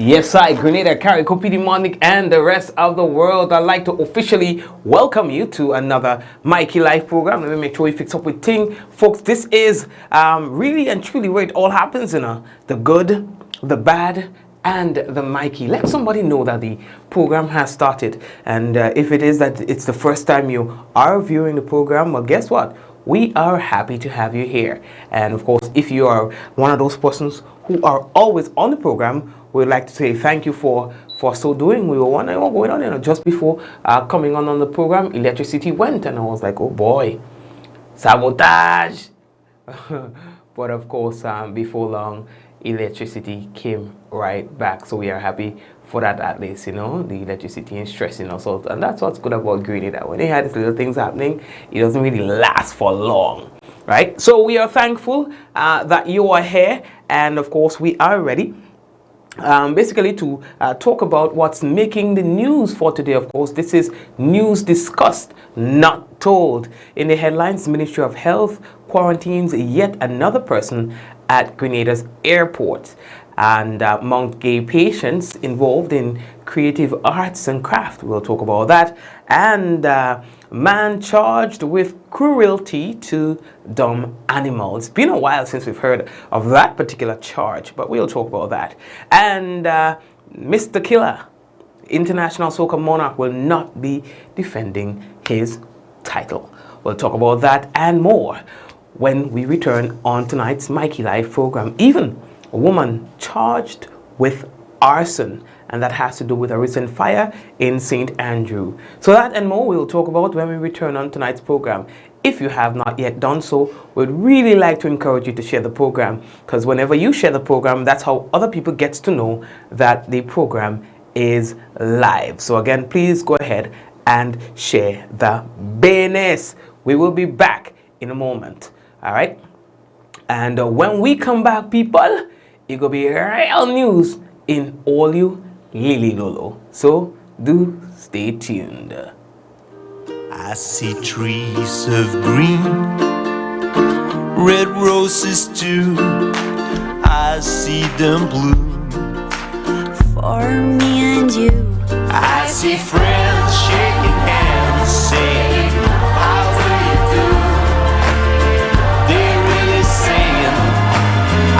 Yes, I, Grenada, Carrico, PD Monic, and the rest of the world. I'd like to officially welcome you to another Mikey Life program. Let me make sure we fix up with Ting. Folks, this is really and truly where it all happens, the good, the bad, and the Mikey. Let somebody know that the program has started. And if it is that it's the first time you are viewing the program, well, guess what? We are happy to have you here. And of course, if you are one of those persons who are always on the program, we'd like to say thank you for so doing. We were wondering what going on, just before coming on the program, electricity went, and I was like, oh boy, sabotage. But of course, before long, electricity came right back. So we are happy for that, at least, the electricity is stressing us out. And that's what's good about Grenada, that when they had these little things happening, it doesn't really last for long, right? So we are thankful that you are here, and of course, we are ready. Basically to talk about what's making the news for today. Of course, this is news discussed, not told. In the headlines, Ministry of Health quarantines yet another person at Grenada's airport. And Mount Gay patients involved in creative arts and craft. We'll talk about that. And man charged with cruelty to dumb animals. It's been a while since we've heard of that particular charge, but we'll talk about that. And Mr. Killer, international soca monarch, will not be defending his title. We'll talk about that and more when we return on tonight's Mikey Live program. Even a woman charged with arson, and that has to do with a recent fire in St. Andrew. So that and more we'll talk about when we return on tonight's program. If you have not yet done so, we'd really like to encourage you to share the program, because whenever you share the program, that's how other people get to know that the program is live. So again, please go ahead and share the business. We will be back in a moment. All right? And when we come back, people, it gonna be real news in all you Lily Lolo. So do stay tuned. I see trees of green, red roses too. I see them bloom for me and you. I see friends shaking hands, saying, how do you do? They're really saying, I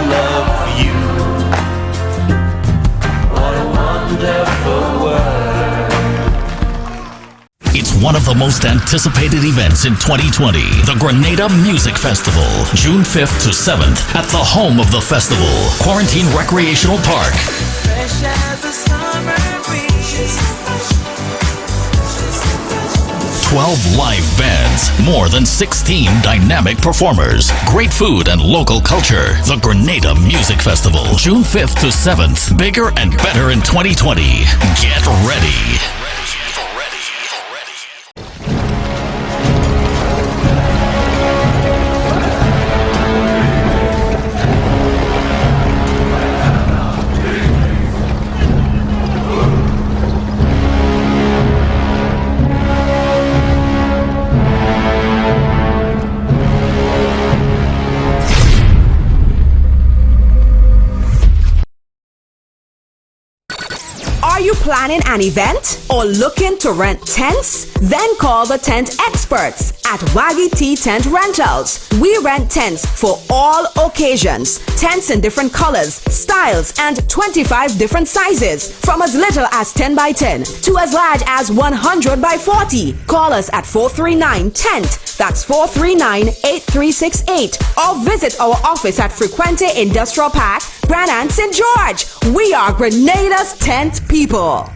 love you. What a wonderful world. It's one of the most anticipated events in 2020, the Grenada Music Festival, June 5th to 7th at the home of the festival, Quarantine Recreational Park. 12 live bands, more than 16 dynamic performers, great food and local culture. The Grenada Music Festival, June 5th to 7th, bigger and better in 2020. Get ready. Planning an event or looking to rent tents? Then call the tent experts at Waggy T Tent Rentals. We rent tents for all occasions. Tents in different colors, styles, and 25 different sizes, from as little as 10 by 10 to as large as 100 by 40. Call us at 439-TENT. That's 439-8368. Or visit our office at Frequente Industrial Park, Grand Anse, St. George. We are Grenada's tent people.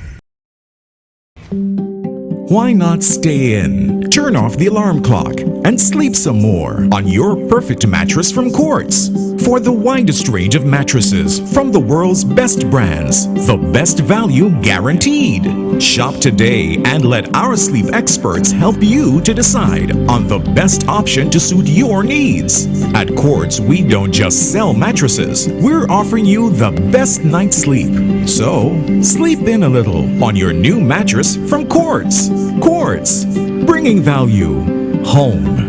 Why not stay in, turn off the alarm clock, and sleep some more on your perfect mattress from Quartz? For the widest range of mattresses from the world's best brands, the best value guaranteed. Shop today and let our sleep experts help you to decide on the best option to suit your needs. At Quartz, we don't just sell mattresses, we're offering you the best night's sleep. So, sleep in a little on your new mattress from Quartz. Quartz, bringing value home.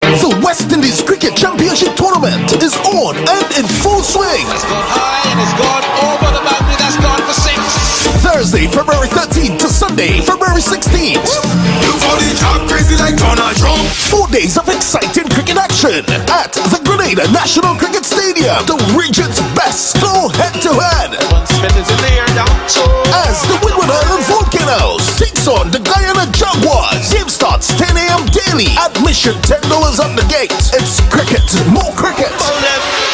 The West Indies Cricket Championship Tournament is on and in full swing. It's gone high and it's gone over the boundary. That's gone for 6. Thursday, February 13th to Sunday, February 16th. You for the top crazy like Donald Trump. 4 days of exciting cricket action at the Grenada National Cricket Stadium. The region's best go head-to-head. One Smith is in the air down. So As the Windward Island Volcanoes takes on the Guyana Jaguars. Game starts 10 a.m. daily. Admission $10 at the gate. It's cricket, more cricket.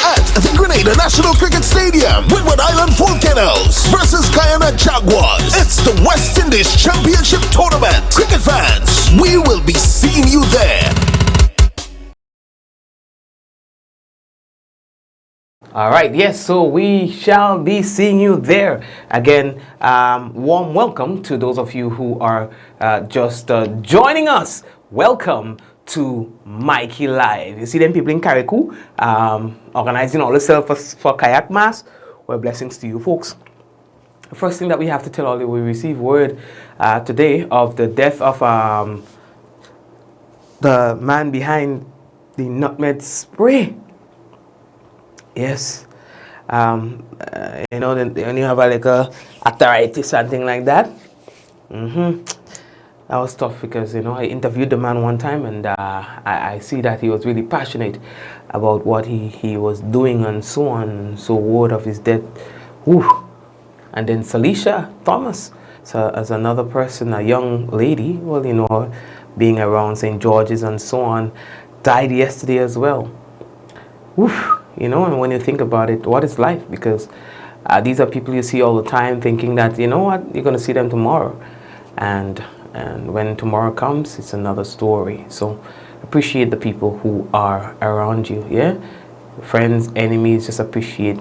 At the Grenada National Cricket Stadium, Windward Island Volcanoes versus Guyana Jaguars. It's the West Indies Championship Tournament. Cricket fans, we will be seeing you there. All right, yes, so we shall be seeing you there. Again, warm welcome to those of you who are just joining us. Welcome to Mikey Live. You see them people in Carriacou organizing all the stuff for Kayak Mass. Well, blessings to you folks. The first thing that we have to tell all you, we received word today of the death of the man behind the nutmeg spray. Yes, you know, when you have like a arthritis, something like that. That was tough because, you know, I interviewed the man one time and I see that he was really passionate about what he was doing and so on. And so word of his death. Whew. And then Salisha Thomas, so as another person, a young lady, well, you know, being around St. George's and so on, died yesterday as well. Whew. You know, and when you think about it, what is life? Because these are people you see all the time thinking that, you know what, you're going to see them tomorrow. And when tomorrow comes, it's another story. So appreciate the people who are around you, yeah? Friends, enemies, just appreciate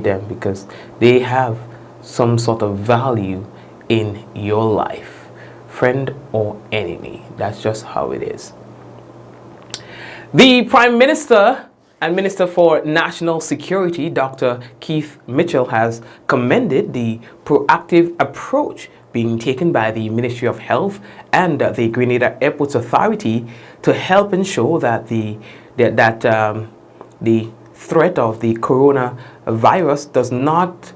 them because they have some sort of value in your life. Friend or enemy, that's just how it is. The Prime Minister and Minister for National Security, Dr. Keith Mitchell, has commended the proactive approach being taken by the Ministry of Health and the Grenada Airports Authority to help ensure that the threat of the coronavirus does not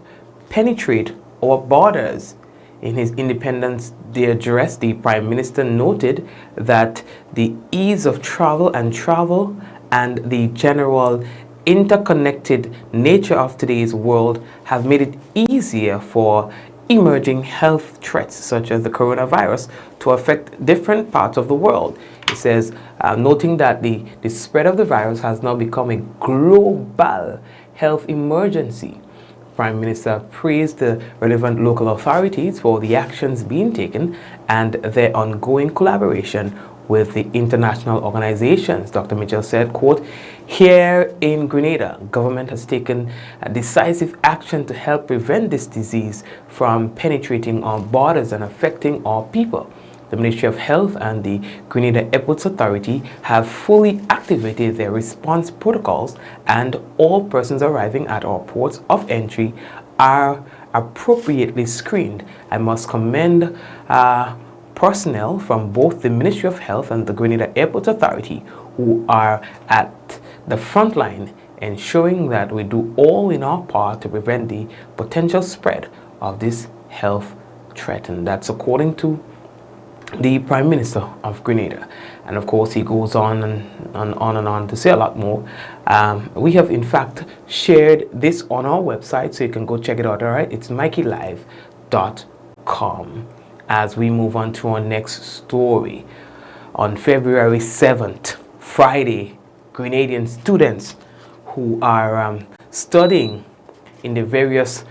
penetrate our borders. In his Independence Day address, the Prime Minister noted that the ease of travel and the general interconnected nature of today's world have made it easier for emerging health threats such as the coronavirus to affect different parts of the world. It says, noting that the spread of the virus has now become a global health emergency. Prime Minister praised the relevant local authorities for the actions being taken and their ongoing collaboration with the international organizations. Dr. Mitchell said, quote, "Here in Grenada, government has taken decisive action to help prevent this disease from penetrating our borders and affecting our people. The Ministry of Health and the Grenada Airports Authority have fully activated their response protocols, and all persons arriving at our ports of entry are appropriately screened. I must commend personnel from both the Ministry of Health and the Grenada Airports Authority who are at the front line, ensuring that we do all in our part to prevent the potential spread of this health threat." And that's according to the Prime Minister of Grenada. And of course, he goes on and on to say a lot more. We have in fact shared this on our website, so you can go check it out. All right, it's mikeylive.com. As we move on to our next story, on February 7th, Friday, Grenadian students who are studying in the various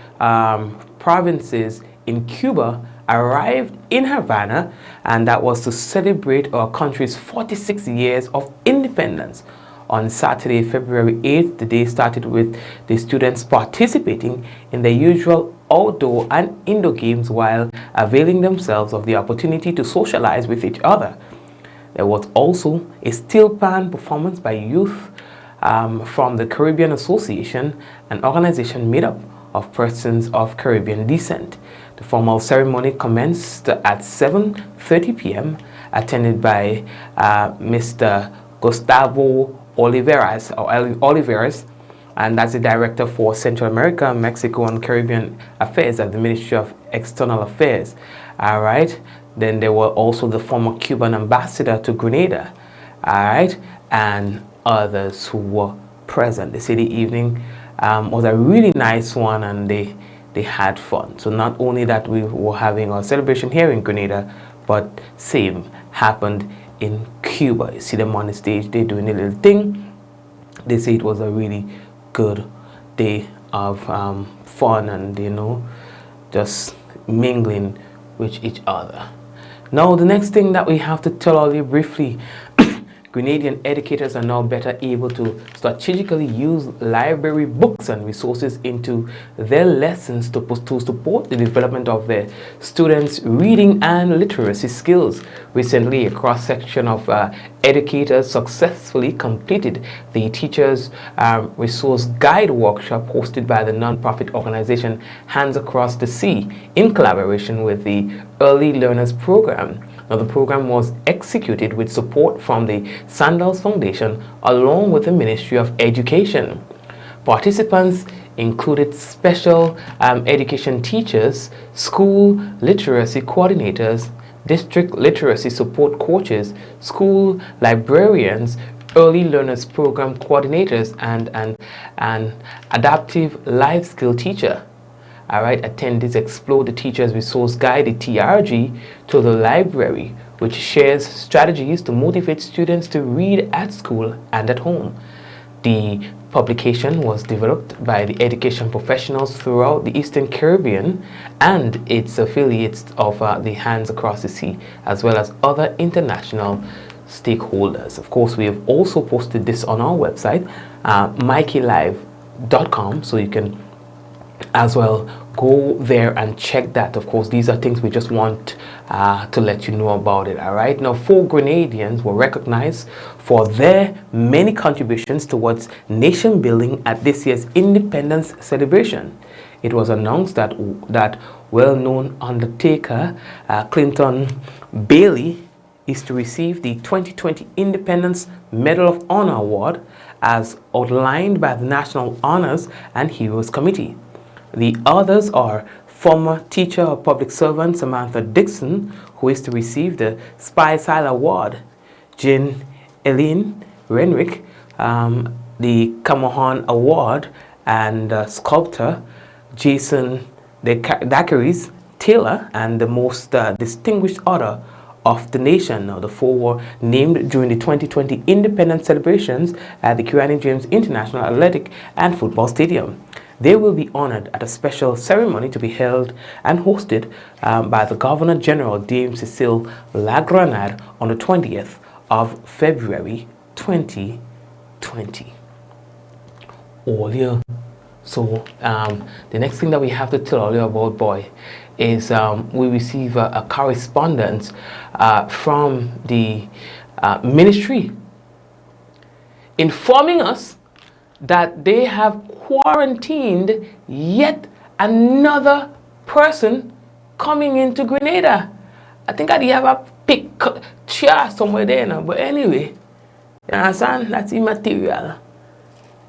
provinces in Cuba arrived in Havana, and that was to celebrate our country's 46 years of independence. On Saturday, February 8th, the day started with the students participating in the usual outdoor and indoor games while availing themselves of the opportunity to socialize with each other. There was also a steel pan performance by youth from the Caribbean Association, an organization made up of persons of Caribbean descent. The formal ceremony commenced at 7:30 p.m., attended by Mr. Gustavo Oliveras, and that's the Director for Central America, Mexico, and Caribbean Affairs at the Ministry of External Affairs. All right. Then there were also the former Cuban ambassador to Grenada, all right, and others who were present. They say the evening was a really nice one, and they had fun. So not only that we were having our celebration here in Grenada, but same happened in Cuba. You see them on the stage, they're doing a little thing. They say it was a really good day of fun and, you know, just mingling with each other. Now, the next thing that we have to tell all you briefly, Grenadian educators are now better able to strategically use library books and resources into their lessons to support the development of their students' reading and literacy skills. Recently, a cross-section of educators successfully completed the Teachers Resource Guide workshop hosted by the non-profit organization Hands Across the Sea in collaboration with the Early Learners Program. Now, the program was executed with support from the Sandals Foundation along with the Ministry of Education. Participants included special education teachers, school literacy coordinators, district literacy support coaches, school librarians, early learners program coordinators, and an adaptive life skill teacher. All right, attendees explore the Teacher's Resource Guide, the TRG, to the library, which shares strategies to motivate students to read at school and at home. The publication was developed by the education professionals throughout the Eastern Caribbean and its affiliates of the Hands Across the Sea, as well as other international stakeholders. Of course, we have also posted this on our website, mikeylive.com, so you can as well go there and check that. Of course, these are things we just want to let you know about it. All right, now 4 Grenadians were recognized for their many contributions towards nation building at this year's independence celebration. It was announced that well-known undertaker Clinton Bailey is to receive the 2020 Independence Medal of Honor Award as outlined by the National Honors and Heroes Committee. The others are former teacher or public servant Samantha Dixon, who is to receive the Spice Isle Award, Jean Eileen Renwick, the Camahan Award, and sculptor Jason Daiquiri's Taylor, and the most distinguished order of the nation. Now, the 4 were named during the 2020 Independence celebrations at the Kiwani James International Athletic and Football Stadium. They will be honored at a special ceremony to be held and hosted by the Governor General, Dame Cecile Lagranade, on the 20th of February 2020. All year. So the next thing that we have to tell all you about, boy, is we receive a correspondence from the ministry informing us that they have quarantined yet another person coming into Grenada. I think I have a picture somewhere there now, but anyway, you understand? That's immaterial,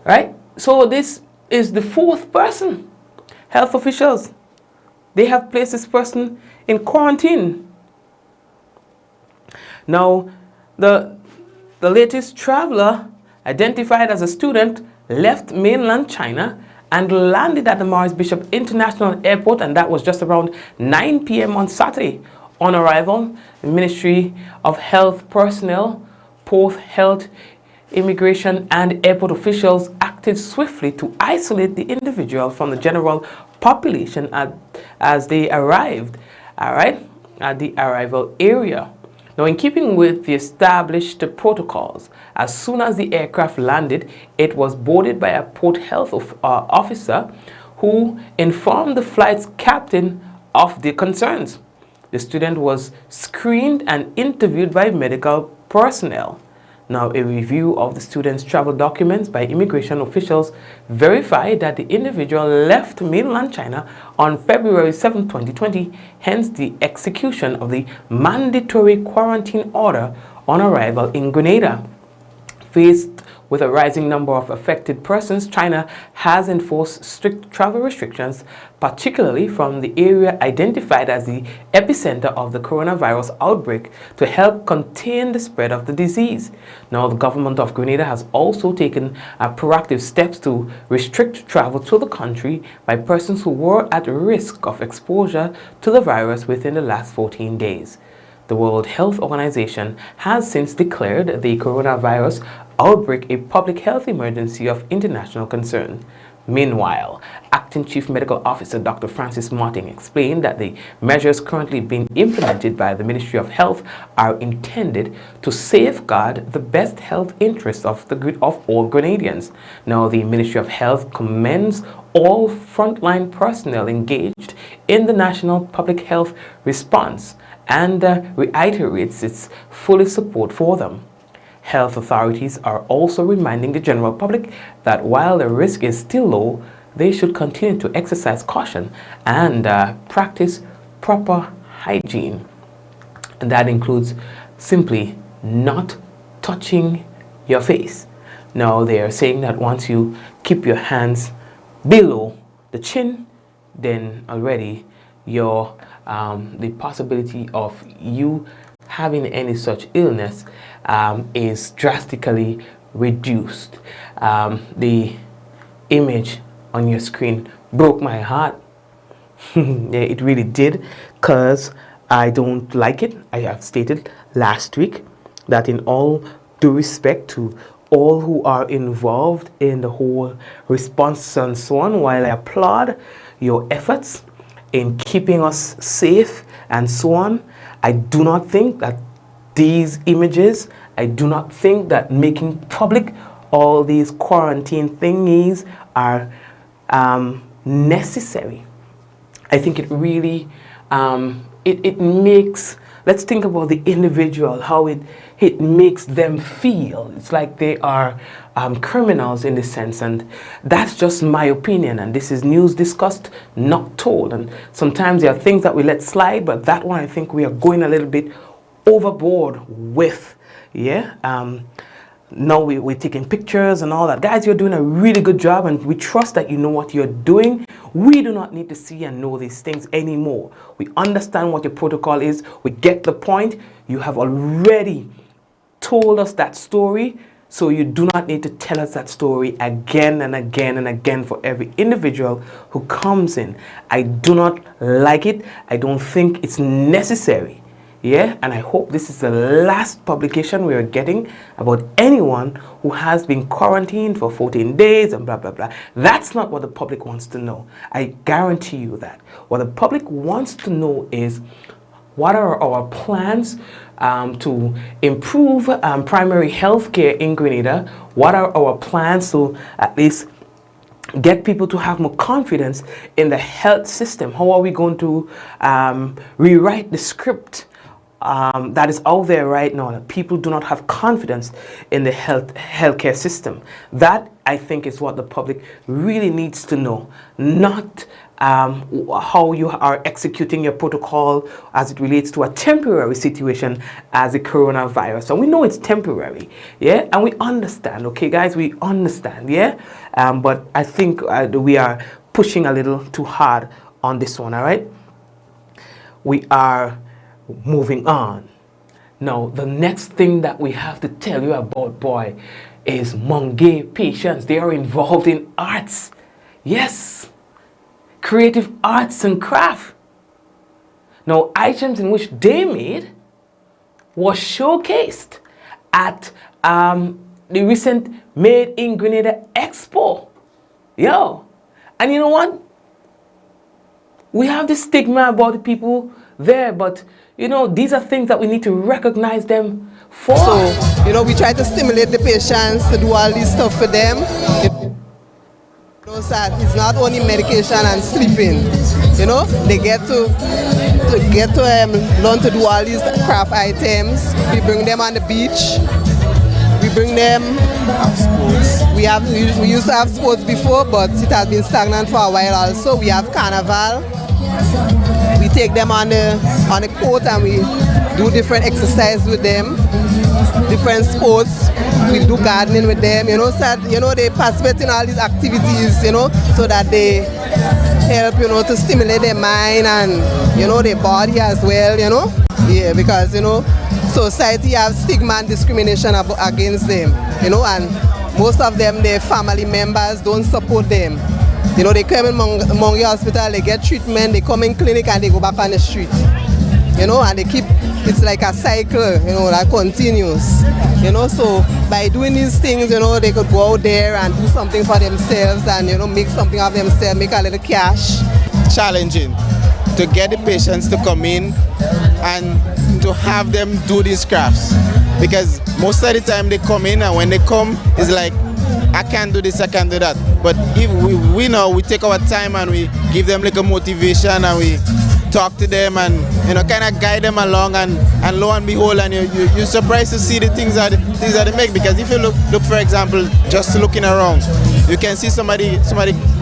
right? So this is the 4th person. Health officials, they have placed this person in quarantine. Now, the latest traveler, identified as a student, left mainland China and landed at the Maurice Bishop International Airport, and that was just around 9 p.m. on Saturday. On arrival, the Ministry of Health personnel, Port Health, Immigration and airport officials acted swiftly to isolate the individual from the general population as they arrived, all right, at the arrival area. Now, in keeping with the established protocols, as soon as the aircraft landed, it was boarded by a port health officer who informed the flight's captain of the concerns. The student was screened and interviewed by medical personnel. Now, a review of the student's travel documents by immigration officials verified that the individual left mainland China on February 7, 2020, hence the execution of the mandatory quarantine order on arrival in Grenada. Faced With a rising number of affected persons, China has enforced strict travel restrictions, particularly from the area identified as the epicenter of the coronavirus outbreak, to help contain the spread of the disease. Now, the government of Grenada has also taken proactive steps to restrict travel to the country by persons who were at risk of exposure to the virus within the last 14 days. The World Health Organization has since declared the coronavirus outbreak a public health emergency of international concern. Meanwhile, Acting Chief Medical Officer Dr. Francis Martin explained that the measures currently being implemented by the Ministry of Health are intended to safeguard the best health interests of all Grenadians. Now, the Ministry of Health commends all frontline personnel engaged in the national public health response and reiterates its full support for them. Health authorities are also reminding the general public that while the risk is still low, they should continue to exercise caution and practice proper hygiene. And that includes simply not touching your face. Now, they are saying that once you keep your hands below the chin, then already your the possibility of you having any such illness is drastically reduced. The image on your screen broke my heart. Yeah, it really did, because I don't like it. I have stated last week that in all due respect to all who are involved in the whole response and so on, while I applaud your efforts in keeping us safe and so on, I do not think that these images, I do not think that making public all these quarantine thingies are necessary. I think it really, it makes, let's think about the individual, how it makes them feel. It's like they are criminals in this sense, and that's just my opinion, and this is news discussed, not told. And sometimes there are things that we let slide, but that one I think we are going a little bit overboard with. Yeah. Now we're taking pictures and all that. Guys, you're doing a really good job, and we trust that you know what you're doing. We do not need to see and know these things anymore. We understand what your protocol is. We get the point. You have already told us that story, so you do not need to tell us that story again and again and again for every individual who comes in. I do not like it. I don't think it's necessary. Yeah, and I hope this is the last publication we are getting about anyone who has been quarantined for 14 days and blah, blah, blah. That's not what the public wants to know. I guarantee you that. What the public wants to know is, what are our plans to improve primary health care in Grenada? What are our plans to at least get people to have more confidence in the health system? How are we going to rewrite the script that is out there right now, that people do not have confidence in the healthcare system? That, I think, is what the public really needs to know, not how you are executing your protocol as it relates to a temporary situation as the coronavirus. And we know it's temporary, yeah, and we understand, okay, guys, we understand, yeah, but I think we are pushing a little too hard on this one, all right? We are moving on. Now, the next thing that we have to tell you about, boy, is Monge patients. They are involved in arts. Yes, creative arts and craft. Now, items in which they made was showcased at the recent Made in Grenada Expo. Yo, and you know what? We have this stigma about the people there, but you know, these are things that we need to recognize them for. So, you know, we try to stimulate the patients to do all this stuff for them. It's not only medication and sleeping. You know, they get to learn to do all these craft items. We bring them on the beach. We bring them. We used to have sports before, but it has been stagnant for a while. Also, we have carnival. We take them on the court and we do different exercises with them. different sports. We do gardening with them, you know, so that, you know, they participate in all these activities, you know, so that they help, you know, to stimulate their mind and, you know, their body as well, you know. Yeah, because, you know, society have stigma and discrimination against them, you know, and most of them, their family members don't support them. You know, they come in Mongi Hospital, they get treatment, they come in clinic and they go back on the street. You know, and they keep, it's like a cycle, you know, that continues. You know, so by doing these things, you know, they could go out there and do something for themselves and, you know, make something of themselves, make a little cash. Challenging to get the patients to come in and to have them do these crafts. Because most of the time they come in and when they come, it's like, I can't do this, I can't do that. But if we know, we take our time and we give them like a motivation and we talk to them and, you know, kind of guide them along and lo and behold, and you're surprised to see the things that they make. Because if you look for example, just looking around, you can see somebody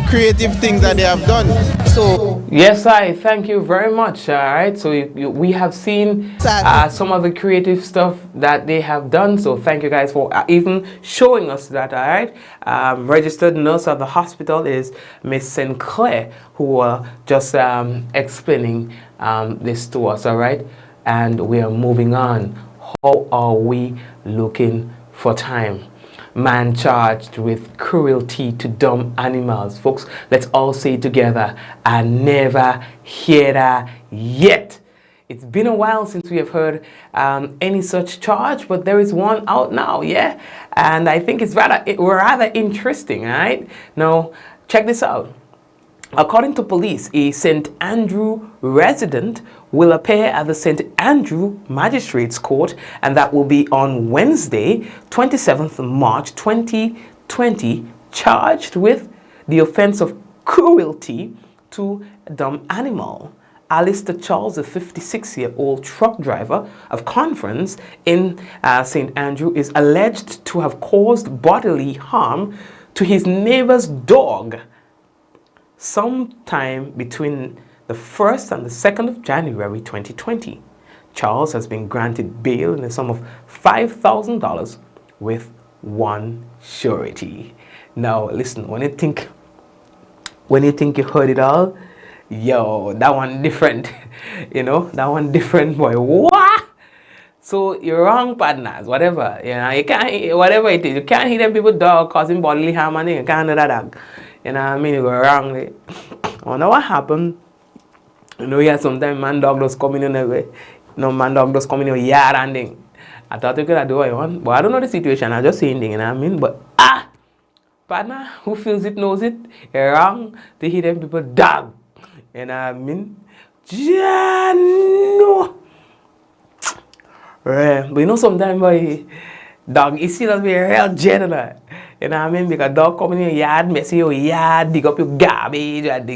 creative things that they have done. So yes, I thank you very much. All right, so we have seen some of the creative stuff that they have done. So thank you guys for even showing us that. All right, registered nurse at the hospital is Miss Sinclair, who are just explaining this to us. All right, and we are moving on. How are we looking for time? Man charged with cruelty to dumb animals. Folks, let's all say together, I never hear that yet. It's been a while since we have heard any such charge, but there is one out now, yeah? And I think it's rather interesting, all right? Now, check this out. According to police, a St. Andrew resident will appear at the St. Andrew Magistrates Court, and that will be on Wednesday, 27th March 2020, charged with the offense of cruelty to a dumb animal. Alistair Charles, a 56-year-old truck driver of Conference in St. Andrew, is alleged to have caused bodily harm to his neighbor's dog sometime between the 1st and the 2nd of January 2020. Charles has been granted bail in the sum of $5,000 with one surety. Now listen, when you think you heard it all, yo, that one different. You know, that one different, boy. What? So you're wrong, partners. Whatever, you know, you can't, whatever it is, you can't hit them people dog causing bodily harm, and you can't do that dog. You know what I mean? You go wrong. I wonder what happened. You know, yeah, sometimes man dog just coming in the way. No, man dog just coming in your yard and thing. I thought you could do what you want, but I don't know the situation. I just saying thing, you know what I mean? But partner, who feels it knows it. You're wrong to hit them people dog. You know what I mean? Yeah, no. Right. But you know, sometimes boy, dog is still as be a real general. You know what I mean? Because dog come in your yard, mess your yard, dig up your garbage, and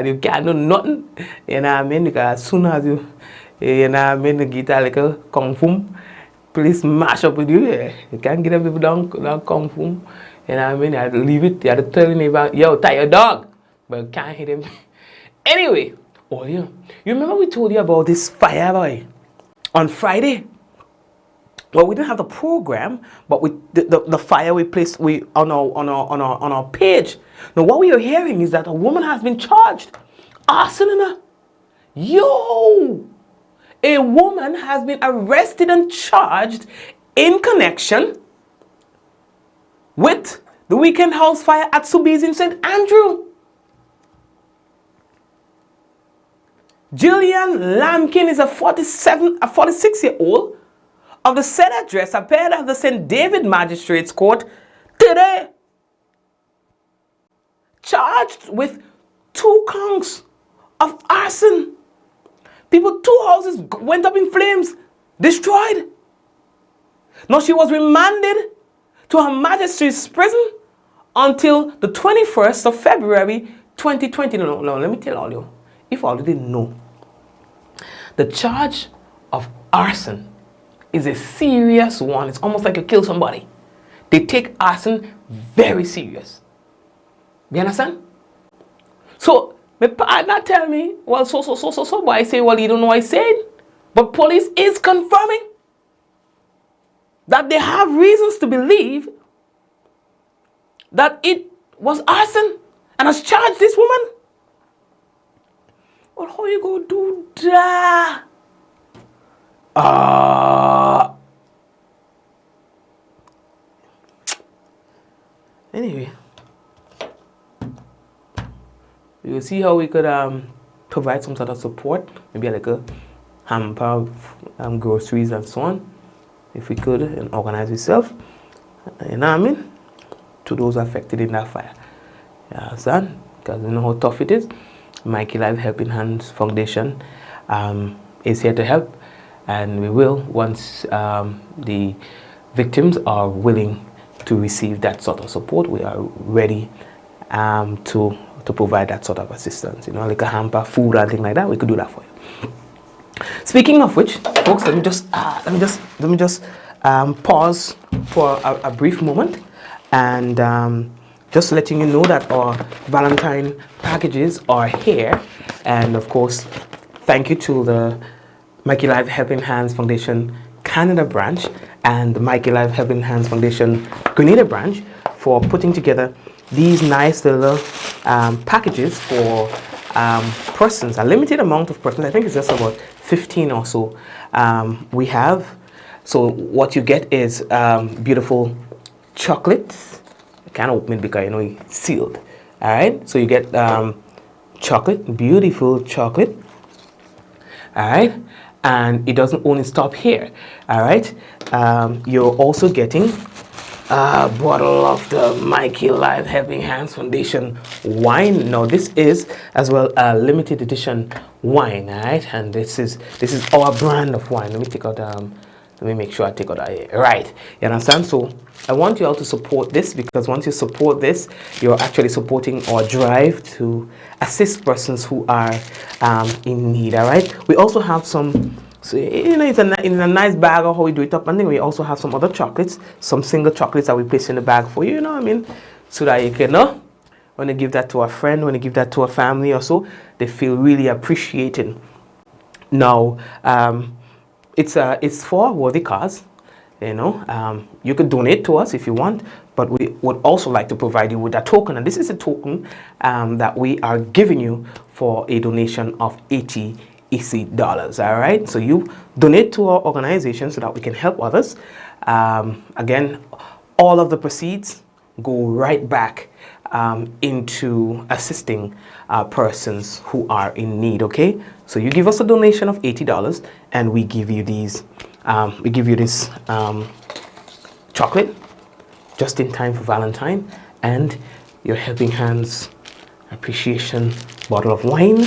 you can't do nothing. You know what I mean? Because as soon as you know what I mean, you get a little kung fu, please mash up with you. Yeah. You can't get people down kung fu. You know what I mean? You have to leave it. You have to tell your neighbor, yo, tie your dog. But you can't hit him. Anyway, oh yeah, you remember we told you about this fire boy on Friday? Well, we didn't have the program, but the fire we placed on our page. Now, what we are hearing is that a woman has been charged. Arson, yo, a woman has been arrested and charged in connection with the weekend house fire at Sobeys in St. Andrew. Jillian Lamkin is a 46-year-old of the said address appeared at the St. David Magistrates Court today, charged with 2 counts of arson. People, 2 houses went up in flames, destroyed. Now she was remanded to her magistrate's prison until the 21st of February 2020. No, let me tell all you, if all you didn't know, the charge of arson is a serious one. It's almost like you kill somebody. They take arson very serious. You understand? So, my partner tell me, well, so, but I say, well, you don't know what I said. But police is confirming that they have reasons to believe that it was arson and has charged this woman. Well, how you go do that? Anyway, we will see how we could provide some sort of support, maybe like a hamper of groceries and so on, if we could, and organize ourselves, you know what I mean, to those affected in that fire. You understand? Because you know how tough it is. Mikey Live Helping Hands Foundation is here to help, and we will, once the victims are willing to receive that sort of support, we are ready to provide that sort of assistance. You know, like a hamper, food, and things like that. We could do that for you. Speaking of which, folks, let me just pause for a brief moment, and just letting you know that our Valentine packages are here, and of course, thank you to the Mikey Live Helping Hands Foundation Canada branch and the Mikey Live Helping Hands Foundation Grenada branch for putting together these nice little packages for persons, a limited amount of persons. I think it's just about 15 or so we have. So what you get is beautiful chocolates. I can't open it because you know it's sealed. All right, so you get chocolate, beautiful chocolate. All right, and it doesn't only stop here. All right, you're also getting a bottle of the Mikey Live Helping Hands Foundation wine. Now this is as well a limited edition wine. All right, and this is our brand of wine. Let me take out let me make sure I take out that. Right, you understand? So I want you all to support this, because once you support this, you're actually supporting our drive to assist persons who are in need. All right. We also have some, so you know, it's in a nice bag of how we do it up, and then we also have some other chocolates, some single chocolates that we place in the bag for you. You know what I mean? So that you can know when you give that to a friend, when you give that to a family or so, they feel really appreciated. Now, it's for a worthy cause. You know, you could donate to us if you want, but we would also like to provide you with a token, and this is a token that we are giving you for a donation of $80 EC. All right, so you donate to our organization so that we can help others. Again, all of the proceeds go right back into assisting persons who are in need. Okay, so you give us a donation of $80, and we give you these. We give you this chocolate just in time for Valentine, and your Helping Hands appreciation bottle of wine.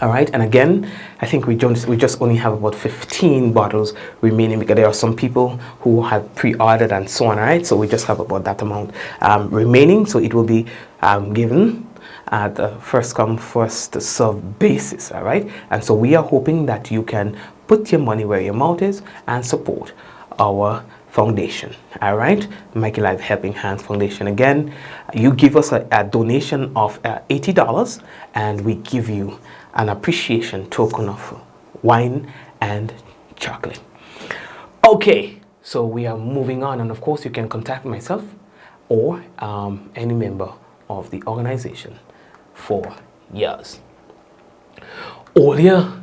All right, and again, I think we just only have about 15 bottles remaining, because there are some people who have pre-ordered and so on. All right, so we just have about that amount remaining, so it will be given at the first come first serve basis. All right, and so we are hoping that you can put your money where your mouth is and support our foundation. All right, Mikey Live Helping Hands Foundation. Again, you give us a donation of $80, and we give you an appreciation token of wine and chocolate. Okay, so we are moving on, and of course you can contact myself or any member of the organization for yours. Earlier,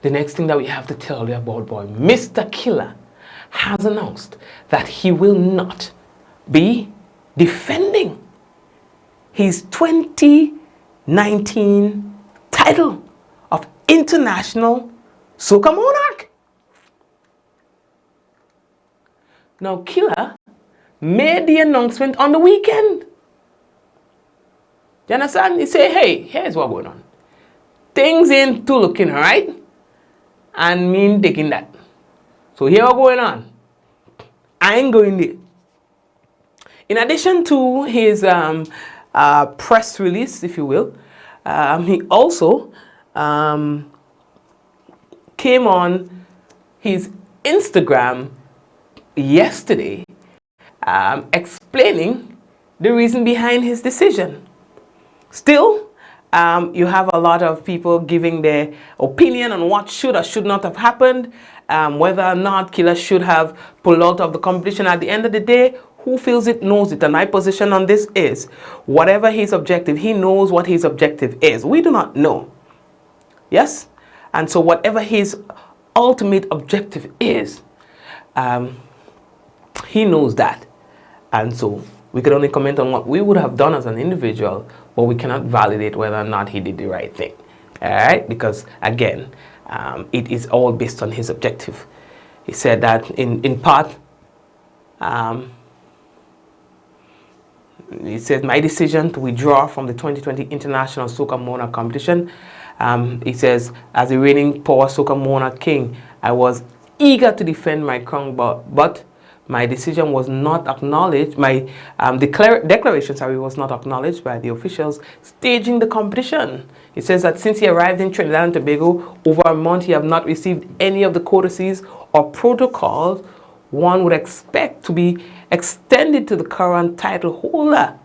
the next thing that we have to tell you about, boy, Mr. Killer has announced that he will not be defending his 2019 title of International Soca Monarch. Now, Killer made the announcement on the weekend. You understand? He said, hey, here's what's going on. Things ain't too looking right, and me ain't taking that. So here what's going on. I ain't going there. In addition to his press release, if you will, he also came on his Instagram yesterday explaining the reason behind his decision. Still, You have a lot of people giving their opinion on what should or should not have happened, whether or not Killer should have pulled out of the competition. At the end of the day, who feels it knows it. And my position on this is, whatever his objective, he knows what his objective is. We do not know. Yes? And so whatever his ultimate objective is, he knows that. And so we could only comment on what we would have done as an individual, but we cannot validate whether or not he did the right thing. All right? Because, again, it is all based on his objective. He said that in part, he said, my decision to withdraw from the 2020 International Soca Monarch competition, he says, as the reigning Power Soca Monarch King, I was eager to defend my crown, but my decision was not acknowledged. My declaration, was not acknowledged by the officials staging the competition. He says that since he arrived in Trinidad and Tobago over a month, he have not received any of the courtesies or protocols one would expect to be extended to the current title holder.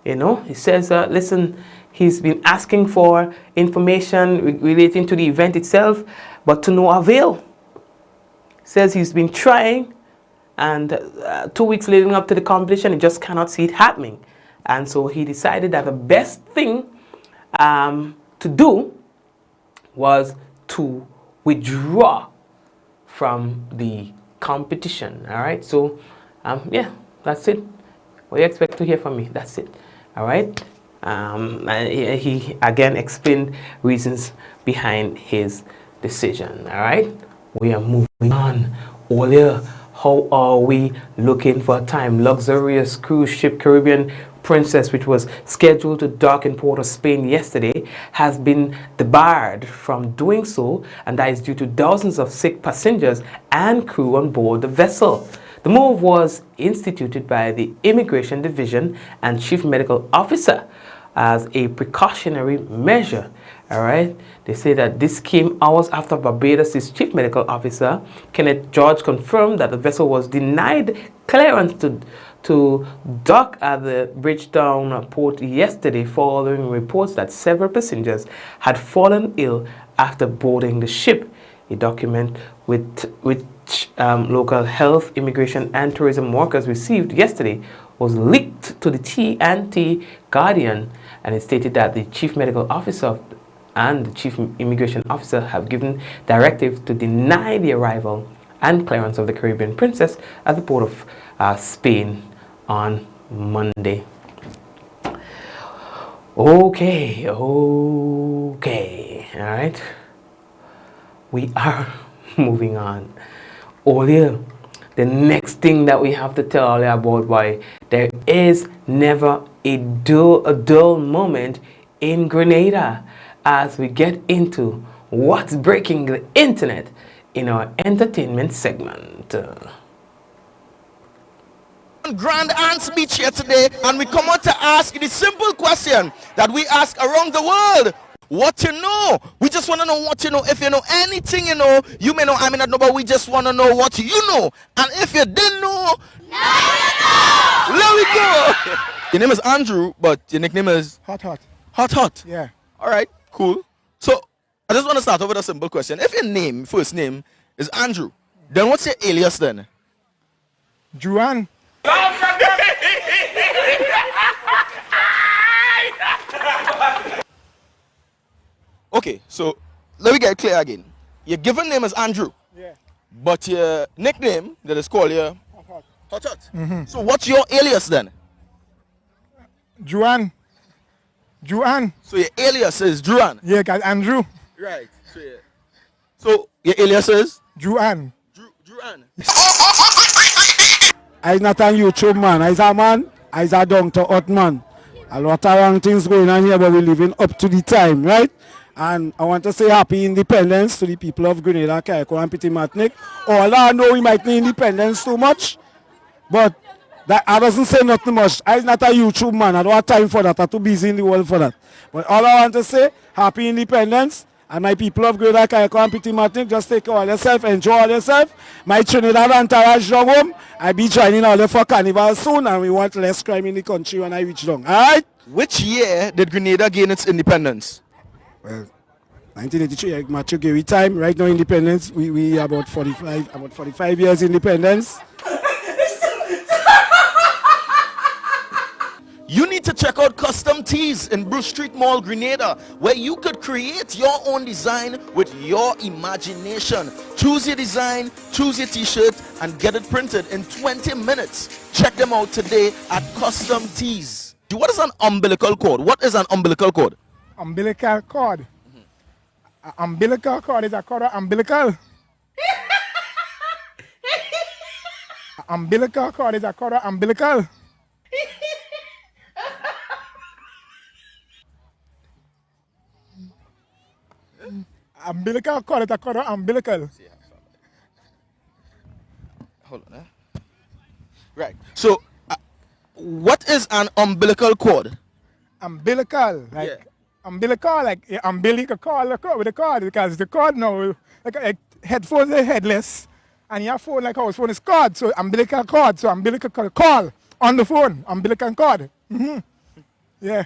You know, he says, listen, he's been asking for information relating to the event itself, but to no avail. Says he's been trying, and 2 weeks leading up to the competition, he just cannot see it happening. And so he decided that the best thing to do was to withdraw from the competition. All right, so yeah, that's it. What do you expect to hear from me? That's it. All right. And he again explained reasons behind his decision. All right, we are moving on. Earlier, how are we looking for a time? Luxurious cruise ship Caribbean Princess, which was scheduled to dock in Port of Spain yesterday, has been debarred from doing so, and that is due to dozens of sick passengers and crew on board the vessel. The move was instituted by the Immigration Division and Chief Medical Officer as a precautionary measure. All right, they say that this came hours after Barbados' Chief Medical Officer, Kenneth George, confirmed that the vessel was denied clearance to dock at the Bridgetown port yesterday, following reports that several passengers had fallen ill after boarding the ship. A document which local health, immigration, and tourism workers received yesterday was leaked to the T&T Guardian, and it stated that the Chief Medical Officer and the Chief Immigration Officer have given directive to deny the arrival and clearance of the Caribbean Princess at the port of Spain on Monday. Okay, all right. We are moving on. Earlier, the next thing that we have to tell you about, why there is never a dull moment in Grenada, as we get into what's breaking the internet in our entertainment segment. Grand Anse Beach here today, and we come out to ask you the simple question that we ask around the world. What you know? We just want to know what you know. If you know anything you know, you may know, I may not know, but we just want to know what you know. And if you didn't know, now you know! There we go! Your name is Andrew, but your nickname is? Hot Hot. Hot Hot? Yeah. All right, cool. So, I just want to start off with a simple question. If your first name is Andrew, then what's your alias then? Juan. Okay, so let me get it clear again. Your given name is Andrew. Yeah. But your nickname that is called your Hot Hot. Hot Hot. Mm-hmm. So what's your alias then? Juan. Juan. So your alias is Juan. Yeah, cause Andrew. Right. So your alias is Juan. Juan. I'm not on YouTube, man. I'm a man. I'm a down to earth man. A lot of wrong things going on here, but we're living up to the time, right? And I want to say happy independence to the people of Grenada, Carriacou, and Petit Martinique. All I know, we might need independence too much, but that I doesn't say nothing much. I'm not a YouTube man. I don't have time for that. I'm too busy in the world for that. But all I want to say, happy independence. And my people of Grenada, Carriacou, and Petit Martinique, just take care of yourself, enjoy all yourself. My Trinidad entourage down home, I'll be joining all for Carnival soon, and we want less crime in the country when I reach down. All right? Which year did Grenada gain its independence? Well, 1983, Matthew Gary time. Right now, independence. We about 45 years independence. You need to check out Custom Tees in Bruce Street Mall, Grenada, where you could create your own design with your imagination. Choose your design, choose your t-shirt, and get it printed in 20 minutes. Check them out today at Custom Tees. What is an umbilical cord? What is an umbilical cord? Umbilical cord. Umbilical cord is a cord of umbilical. Umbilical cord is a cord of umbilical. Umbilical cord is a cord of umbilical. Hold on. Right. So, what is an umbilical cord? Umbilical, like umbilical, like umbilical cord with the cord, because the cord now, like headphones are headless, and your phone, like our phone is cord, so umbilical cord, so umbilical cord, call on the phone, umbilical cord. Yeah.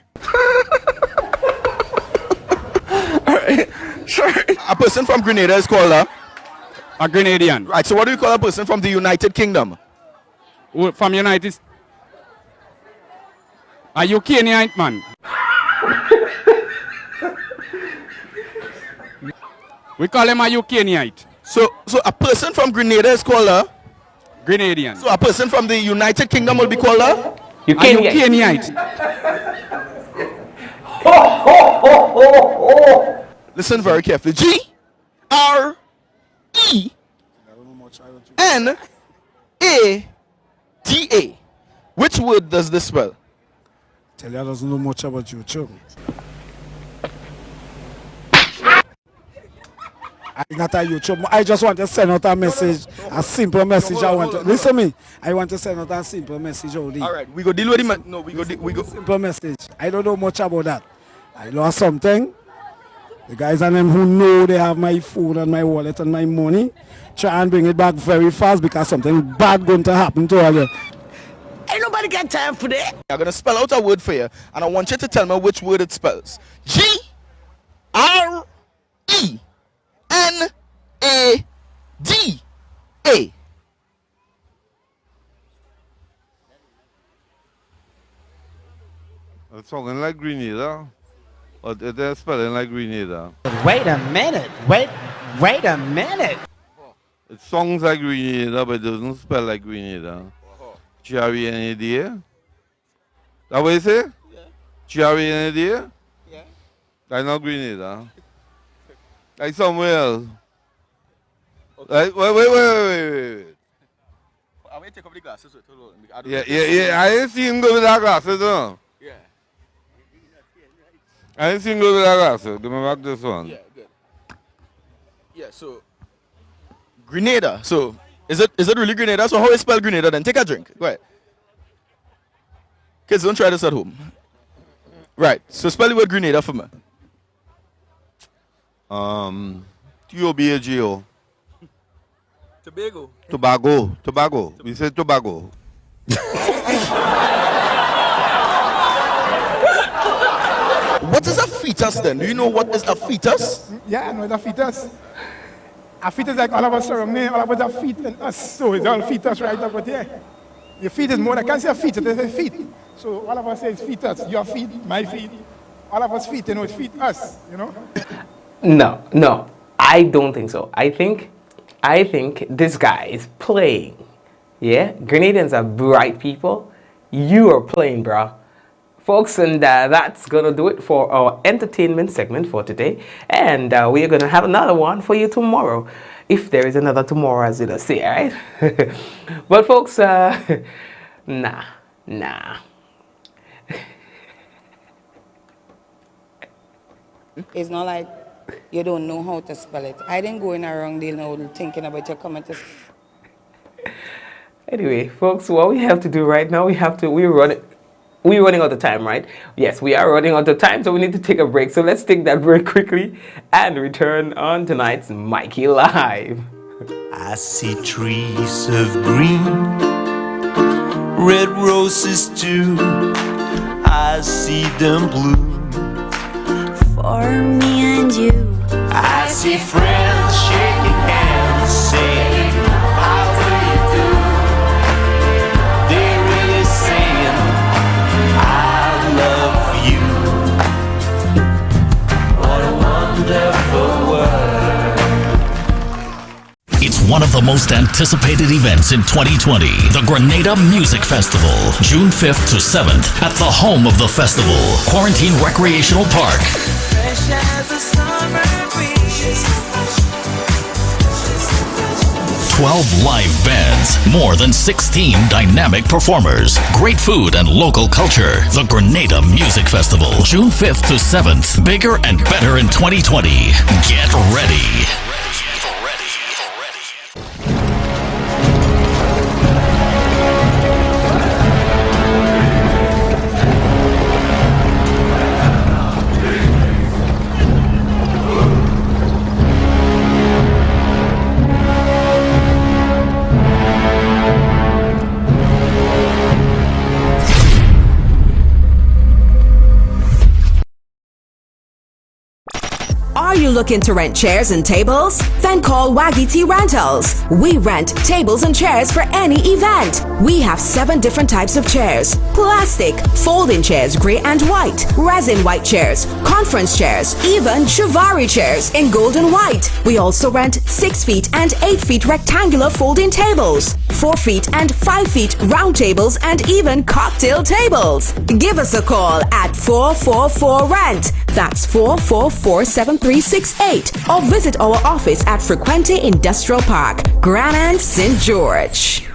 All right. Sure. A person from Grenada is called a Grenadian. Right. So, what do you call a person from the United Kingdom? From United. A Ukrainian man. We call him a Ukrainianite. So a person from Grenada is called a Grenadian. So a person from the United Kingdom will be called a Ukrainianite. Listen very carefully. Grenada. Which word does this spell? Tell you I doesn't know much about YouTube. I'm not a YouTube. I just want to send out a message, a simple message. Listen to me. I want to send out a simple message. All right, we go deal with him. No, we go. Simple message. I don't know much about that. I lost something. The guys and them who know they have my food and my wallet and my money, try and bring it back very fast because something bad going to happen to all you. Ain't nobody got time for that. I'm gonna spell out a word for you, and I want you to tell me which word it spells. Grenada. It's sounding like Grenada, but it is spelling like Grenada. Wait a minute. Wait a minute. It sounds like Grenada, but it doesn't spell like Grenada. Grenada? That what you say? Yeah. Grenada? Yeah. That's not Grenada. Like somewhere else. Okay. Like, wait. I'm going to take off the glasses. Yeah. I ain't seen him go with that glasses, though. Yeah. I ain't seen him go with that glasses. Give me back this one. Yeah, good. Yeah, so Grenada. So is it really Grenada? So how is spell Grenada then? Take a drink. Go ahead. Kids, don't try this at home. Right. So spell the word Grenada for me. T-O-B-A-G-O. Tobago. We say Tobago. What is a fetus then? Do you know what is a fetus? Yeah, I know it's a fetus. A fetus like all of us around there, all of us are feet and us. So it's all fetus right up but yeah. Your feet is more, I can't say a feet, it's a feet. So all of us say it's fetus. Your feet, my feet. All of us feet, you know, it's feet us, you know? No. I don't think so. I think this guy is playing. Yeah? Grenadians are bright people. You are playing, bro. Folks, and that's going to do it for our entertainment segment for today. And we are going to have another one for you tomorrow. If there is another tomorrow, as you say, all right? But folks, nah. It's not like you don't know how to spell it. I didn't go in around there now thinking about your comment. Anyway, folks, what we have to do right now, we're running out of time, right? Yes, we are running out of time, so we need to take a break. So let's take that break quickly and return on tonight's Mikey Live. I see trees of green, red roses too. I see them bloom for me and you. I see friends shaking hands, saying, how do you do? They're really saying, I love you. What a wonderful world. It's one of the most anticipated events in 2020, the Grenada Music Festival, June 5th to 7th, at the home of the festival, Quarantine Recreational Park. Fresh as a summer breeze. 12 live bands, more than 16 dynamic performers, great food and local culture. The Grenada Music Festival, June 5th to 7th, bigger and better in 2020. Get ready. Are you looking to rent chairs and tables? Then call Waggy T Rentals. We rent tables and chairs for any event. We have 7 different types of chairs: plastic, folding chairs, gray and white, resin white chairs, conference chairs, even Chivari chairs in gold and white. We also rent 6 feet and 8 feet rectangular folding tables, 4 feet and 5 feet round tables, and even cocktail tables. Give us a call at 444-RENT. That's 444-7368. Or visit our office at Frequente Industrial Park, Grand St. George.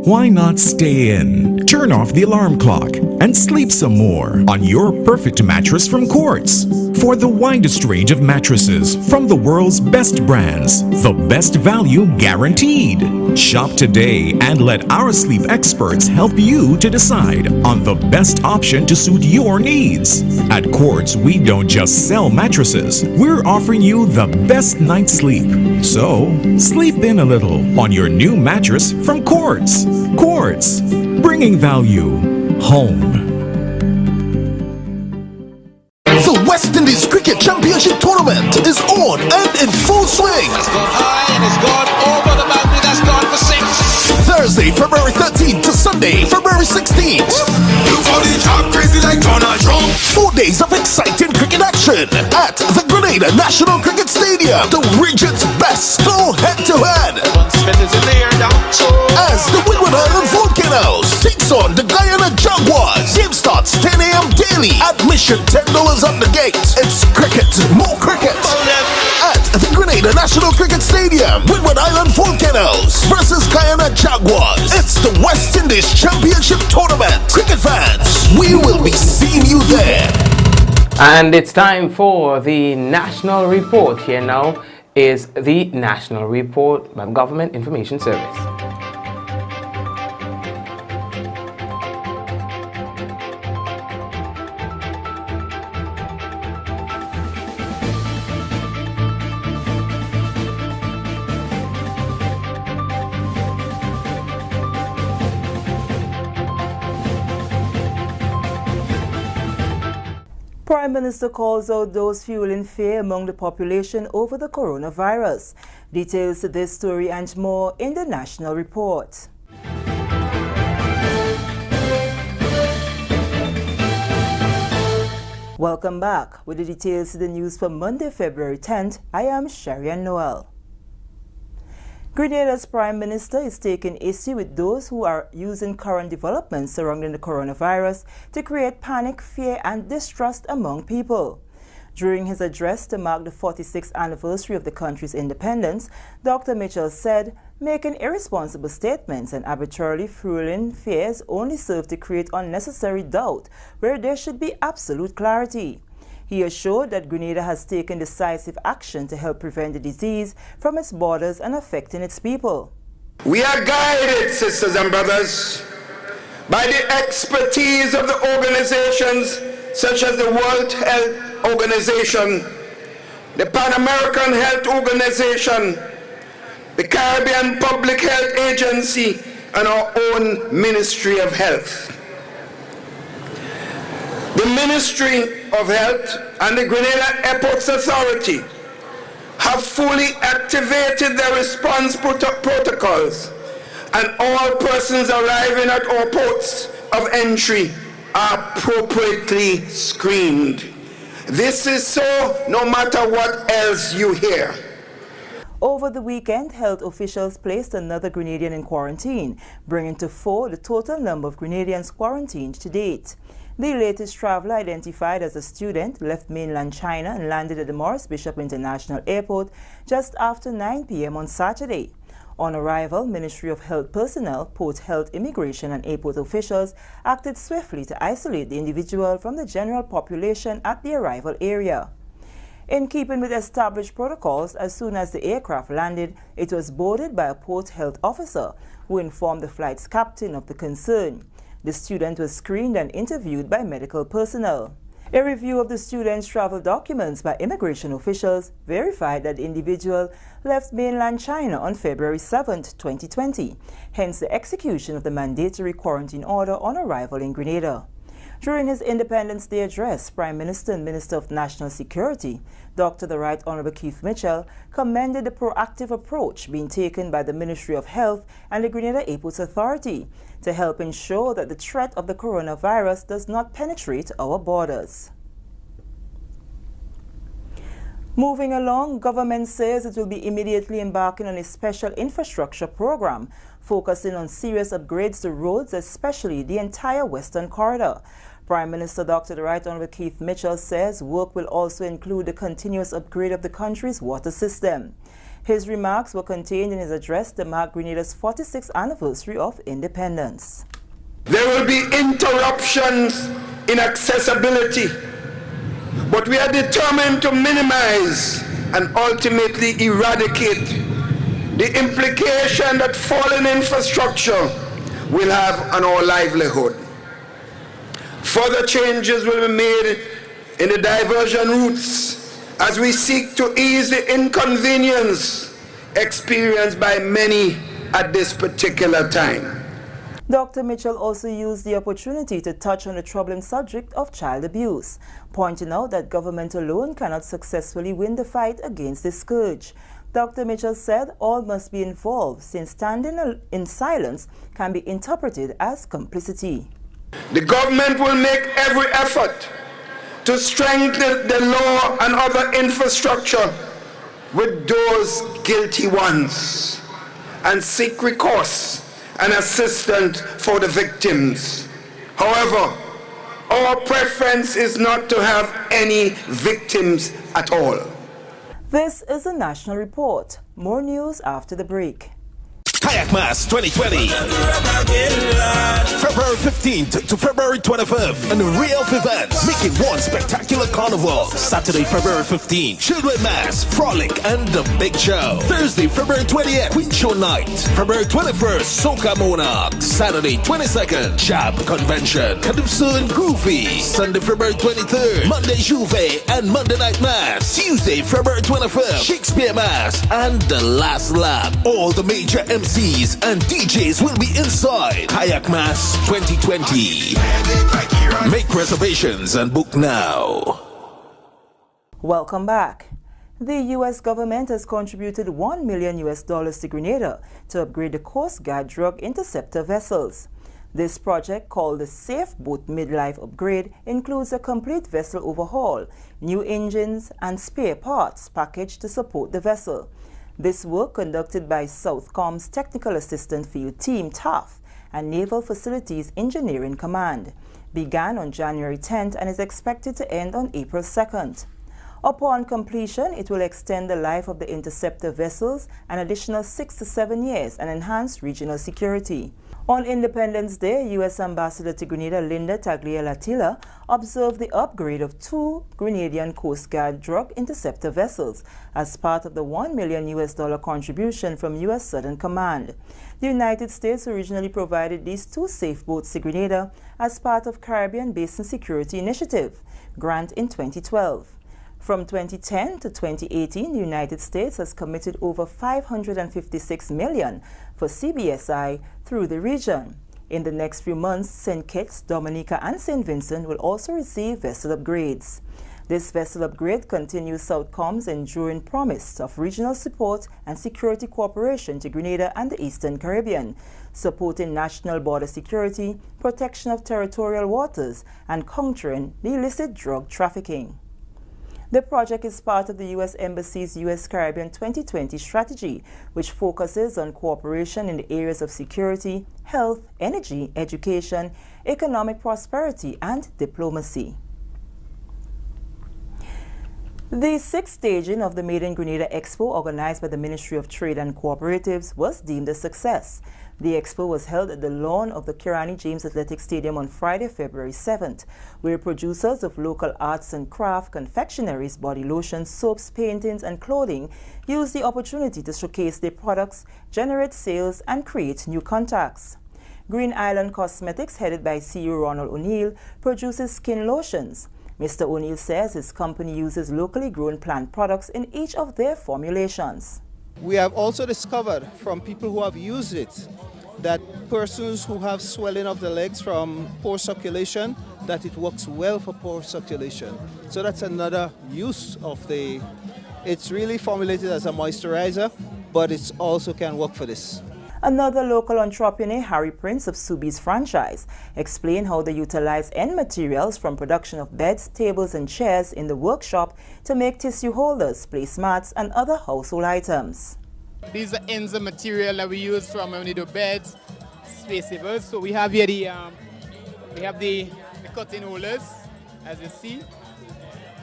Why not stay in, turn off the alarm clock, and sleep some more on your perfect mattress from Quartz? For the widest range of mattresses from the world's best brands, the best value guaranteed. Shop today and let our sleep experts help you to decide on the best option to suit your needs. At Quartz, we don't just sell mattresses, we're offering you the best night's sleep. So, sleep in a little on your new mattress from Quartz. Quartz, bringing value home. The West Indies Cricket Championship Tournament is on and in full swing. It's gone high and it's gone over the boundary. That's gone for 6. Thursday, February 13th to Sunday, February 16th. You for the top crazy like Donald Trump. 4 days of exciting cricket action at the Grenada National Cricket Stadium. The region's best go head-to-head. Smith is in the air down. As the Windward Island Volcanoes takes on the Guyana Jaguars. Game starts 10 a.m. daily. Admission $10 at the gate. It's cricket, more cricket. At the Grenada National Cricket Stadium, Windward Island Volcanoes versus Guyana Jaguars. It's the West Indies Championship Tournament. Cricket fans, we will be seeing you there. And it's time for the National Report. Here now is the National Report by Government Information Service. Prime Minister calls out those fueling fear among the population over the coronavirus. Details to this story and more in the National Report. Welcome back. With the details to the news for Monday, February 10th, I am Sharian Noel. Grenada's Prime Minister is taking issue with those who are using current developments surrounding the coronavirus to create panic, fear, and distrust among people. During his address to mark the 46th anniversary of the country's independence, Dr. Mitchell said, making irresponsible statements and arbitrarily fueling fears only serve to create unnecessary doubt where there should be absolute clarity. He assured that Grenada has taken decisive action to help prevent the disease from its borders and affecting its people. We are guided, sisters and brothers, by the expertise of the organizations such as the World Health Organization, the Pan American Health Organization, the Caribbean Public Health Agency, and our own Ministry of Health. The Ministry of Health and the Grenada Airports Authority have fully activated their response protocols, and all persons arriving at our ports of entry are appropriately screened. This is so no matter what else you hear. Over the weekend, health officials placed another Grenadian in quarantine, bringing to 4 the total number of Grenadians quarantined to date. The latest traveler, identified as a student, left mainland China and landed at the Morris Bishop International Airport just after 9 p.m. on Saturday. On arrival, Ministry of Health personnel, Port Health, Immigration and airport officials acted swiftly to isolate the individual from the general population at the arrival area. In keeping with established protocols, as soon as the aircraft landed, it was boarded by a Port Health officer who informed the flight's captain of the concern. The student was screened and interviewed by medical personnel. A review of the student's travel documents by immigration officials verified that the individual left mainland China on February 7, 2020, hence the execution of the mandatory quarantine order on arrival in Grenada. During his Independence Day address, Prime Minister and Minister of National Security, Dr. the Right Honourable Keith Mitchell, commended the proactive approach being taken by the Ministry of Health and the Grenada Airports Authority to help ensure that the threat of the coronavirus does not penetrate our borders. Moving along, government says it will be immediately embarking on a special infrastructure program focusing on serious upgrades to roads, especially the entire Western Corridor. Prime Minister Dr. the Right Honourable Keith Mitchell says work will also include the continuous upgrade of the country's water system. His remarks were contained in his address to mark Grenada's 46th anniversary of independence. There will be interruptions in accessibility, but we are determined to minimize and ultimately eradicate the implication that fallen infrastructure will have on our livelihood. Further changes will be made in the diversion routes as we seek to ease the inconvenience experienced by many at this particular time. Dr. Mitchell also used the opportunity to touch on the troubling subject of child abuse, pointing out that government alone cannot successfully win the fight against this scourge. Dr. Mitchell said all must be involved, since standing in silence can be interpreted as complicity. The government will make every effort to strengthen the law and other infrastructure with those guilty ones and seek recourse and assistance for the victims. However, our preference is not to have any victims at all. This is a national report. More news after the break. Kayak Mass 2020. February 15th to February 25th. And the real events. Make it one spectacular carnival. Saturday, February 15th. Children Mass, Frolic, and the Big Show. Thursday, February 20th. Queen Show Night. February 21st. Soca Monarch. Saturday, 22nd. Jab Convention. Calypso and Groovy. Sunday, February 23rd. Monday, Juve and Monday Night Mass. Tuesday, February 25th. Shakespeare Mass. And the Last Lap. All the major MCs and DJs will be inside Kayak Mass 2020. Make reservations and book now. Welcome back. The U.S. government has contributed $1 million to Grenada to upgrade the Coast Guard drug interceptor vessels. This project, called the Safe Boat Midlife Upgrade, includes a complete vessel overhaul, new engines and spare parts packaged to support the vessel. This work, conducted by Southcom's Technical Assistant Field Team TAF and Naval Facilities Engineering Command, began on January 10th and is expected to end on April 2nd. Upon completion, it will extend the life of the interceptor vessels an additional 6 to 7 years and enhance regional security. On Independence Day, U.S. Ambassador to Grenada Linda Taglialatilla observed the upgrade of 2 Grenadian Coast Guard drug interceptor vessels as part of the $1 million contribution from U.S. Southern Command. The United States originally provided these 2 safe boats to Grenada as part of Caribbean Basin Security Initiative grant in 2012. From 2010 to 2018, the United States has committed over $556 million for CBSI through the region. In the next few months, St. Kitts, Dominica and St. Vincent will also receive vessel upgrades. This vessel upgrade continues Southcom's enduring promise of regional support and security cooperation to Grenada and the Eastern Caribbean, supporting national border security, protection of territorial waters, and countering the illicit drug trafficking. The project is part of the U.S. Embassy's U.S. Caribbean 2020 strategy, which focuses on cooperation in the areas of security, health, energy, education, economic prosperity, and diplomacy. The sixth staging of the Made in Grenada Expo, organized by the Ministry of Trade and Cooperatives, was deemed a success. The expo was held at the lawn of the Kirani James Athletic Stadium on Friday, February 7th, where producers of local arts and craft, confectionaries, body lotions, soaps, paintings, and clothing used the opportunity to showcase their products, generate sales, and create new contacts. Green Island Cosmetics, headed by CEO Ronald O'Neill, produces skin lotions. Mr. O'Neill says his company uses locally grown plant products in each of their formulations. We have also discovered from people who have used it that persons who have swelling of the legs from poor circulation, that it works well for poor circulation. So that's another use of it's really formulated as a moisturizer, but it also can work for this. Another local entrepreneur, Harry Prince of Subi's franchise, explained how they utilize end materials from production of beds, tables and chairs in the workshop to make tissue holders, placemats and other household items. These are ends of material that we use from when we do beds, space savers. So we have here the cutting holders, as you see.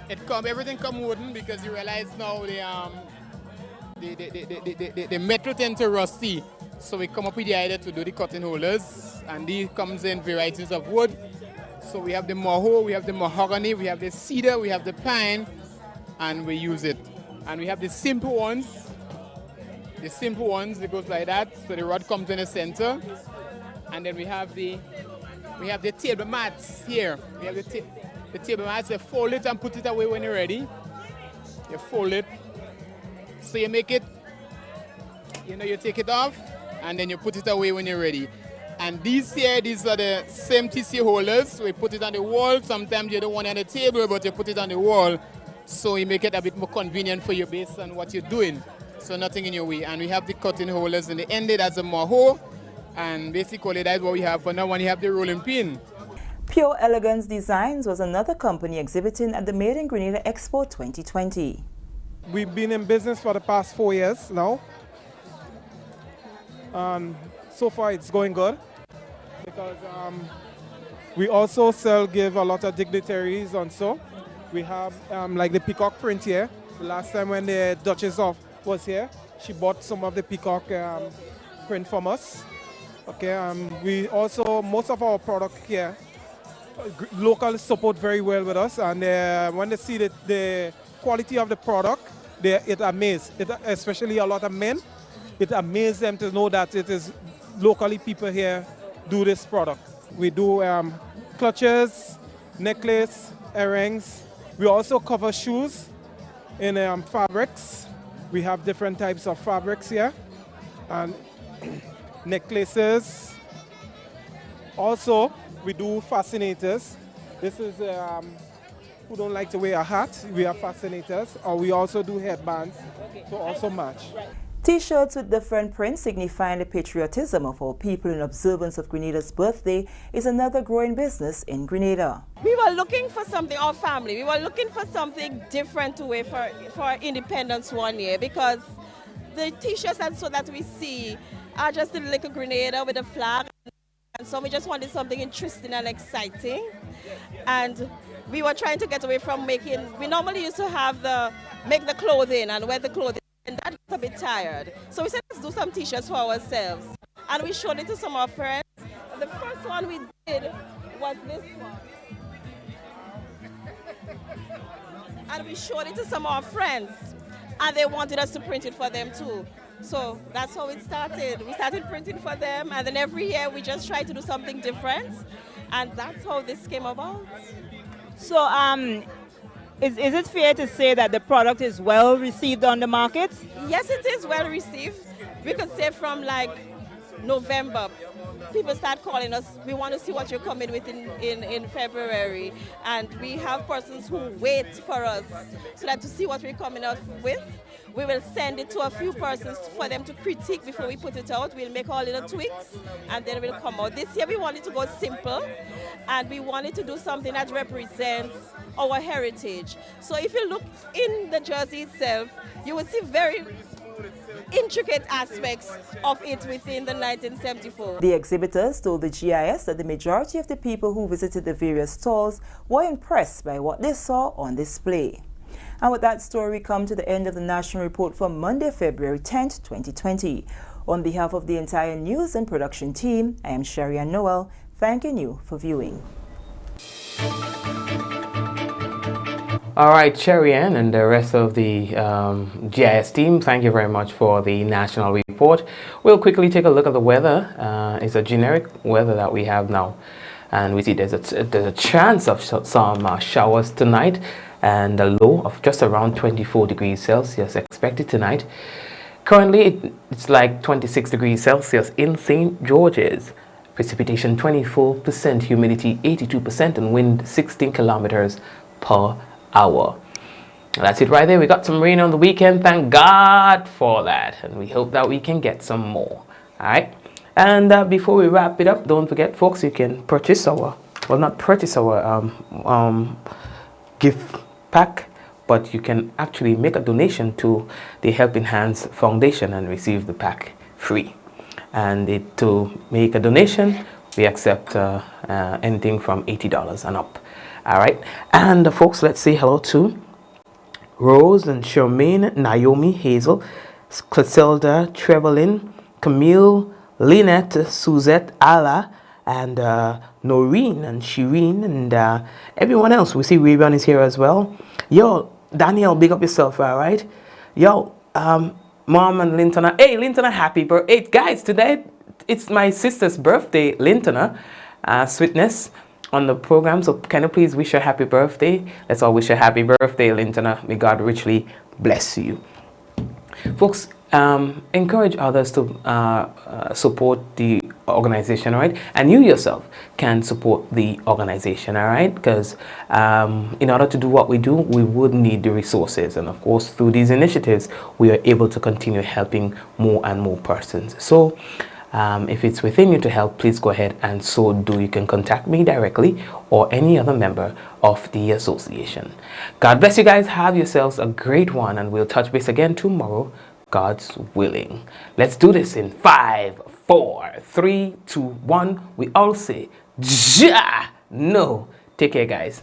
Everything come wooden because you realize now the metal tend to rusty. So we come up with the idea to do the cutting holders, and these comes in varieties of wood. So we have the moho, we have the mahogany, we have the cedar, we have the pine, and we use it. And we have the simple ones. The simple ones, it goes like that. So the rod comes in the center, and then we have the table mats here. We have the table mats. You fold it and put it away when you're ready. You fold it. So you make it. You take it off, and then you put it away when you're ready. And these are the same tissue holders. We put it on the wall. Sometimes you don't want it on the table, but you put it on the wall. So you make it a bit more convenient for you based on what you're doing. So nothing in your way. And we have the cutting holders in the end. That's a moho. And basically that's what we have for now when you have the rolling pin. Pure Elegance Designs was another company exhibiting at the Made in Grenada Expo 2020. We've been in business for the past 4 years now. So far it's going good because we also give a lot of dignitaries on so. We have like the peacock print here. The last time when the Duchess was here, she bought some of the peacock print from us. Okay, we also, most of our product here, local support very well with us, and when they see the quality of the product, it amazes, especially a lot of men. It amazes them to know that it is locally people here do this product. We do clutches, necklace, earrings. We also cover shoes in fabrics. We have different types of fabrics here, and necklaces. Also, we do fascinators. This is who don't like to wear a hat. We have fascinators, or we also do headbands to also match. T-shirts with different prints signifying the patriotism of our people in observance of Grenada's birthday is another growing business in Grenada. We were looking for something, our family, we were looking for something different to wear for Independence one year, because the T-shirts and so that we see are just a little Grenada with a flag, and so we just wanted something interesting and exciting. And we were trying to get away from we normally used to make the clothing and wear the clothing, and that got a bit tired. So we said, let's do some T-shirts for ourselves. And we showed it to some of our friends. And the first one we did was this one. And we showed it to some of our friends. And they wanted us to print it for them too. So that's how it started. We started printing for them, and then every year we just try to do something different. And that's how this came about. So is it fair to say that the product is well received on the market? Yes, it is well received. We could say from like November, people start calling us. We want to see what you're coming with in February. And we have persons who wait for us so that to see what we're coming up with. We will send it to a few persons for them to critique before we put it out. We'll make our little tweaks and then we'll come out. This year we wanted to go simple and we wanted to do something that represents our heritage. So if you look in the jersey itself, you will see very intricate aspects of it within the 1974. The exhibitors told the GIS that the majority of the people who visited the various stalls were impressed by what they saw on display. And with that story, we come to the end of the National Report for Monday, February 10th, 2020. On behalf of the entire news and production team, I am Sherry-Ann Noel, thanking you for viewing. All right, Sherry-Ann and the rest of the GIS team, thank you very much for the National Report. We'll quickly take a look at the weather. It's a generic weather that we have now. And we see there's a chance of some showers tonight, and a low of just around 24 degrees Celsius expected tonight. Currently, it's like 26 degrees Celsius in St. George's. Precipitation 24%, humidity 82%, and wind 16 kilometers per hour. That's it right there. We got some rain on the weekend. Thank God for that. And we hope that we can get some more. All right. And before we wrap it up, don't forget, folks, you can purchase our, well, not purchase our gift pack, but you can actually make a donation to the Helping Hands Foundation and receive the pack free. And to make a donation, we accept anything from $80 and up. All right. And folks, let's say hello to Rose and Charmaine, Naomi, Hazel, Clotilda, Trevelyn, Camille, Lynette, Suzette, Ala, and Noreen and Shireen, and everyone else. We see Raven is here as well. Yo, Daniel, big up yourself, all right? Yo, Mom and Lintona. Hey, Lintona, happy birthday. Hey, guys, today it's my sister's birthday, Lintona. Sweetness on the program, so can you please wish her happy birthday? Let's all wish her happy birthday, Lintona. May God richly bless you. Folks, encourage others to support the organization, all right? And you yourself can support the organization, all right? Because in order to do what we do, we would need the resources. And of course, through these initiatives, we are able to continue helping more and more persons. So if it's within you to help, please go ahead and so do. You can contact me directly or any other member of the association. God bless you guys. Have yourselves a great one, and we'll touch base again tomorrow, God's willing. Let's do this in 5, 4, 3, 2, 1. We all say, Ja! No. Take care, guys.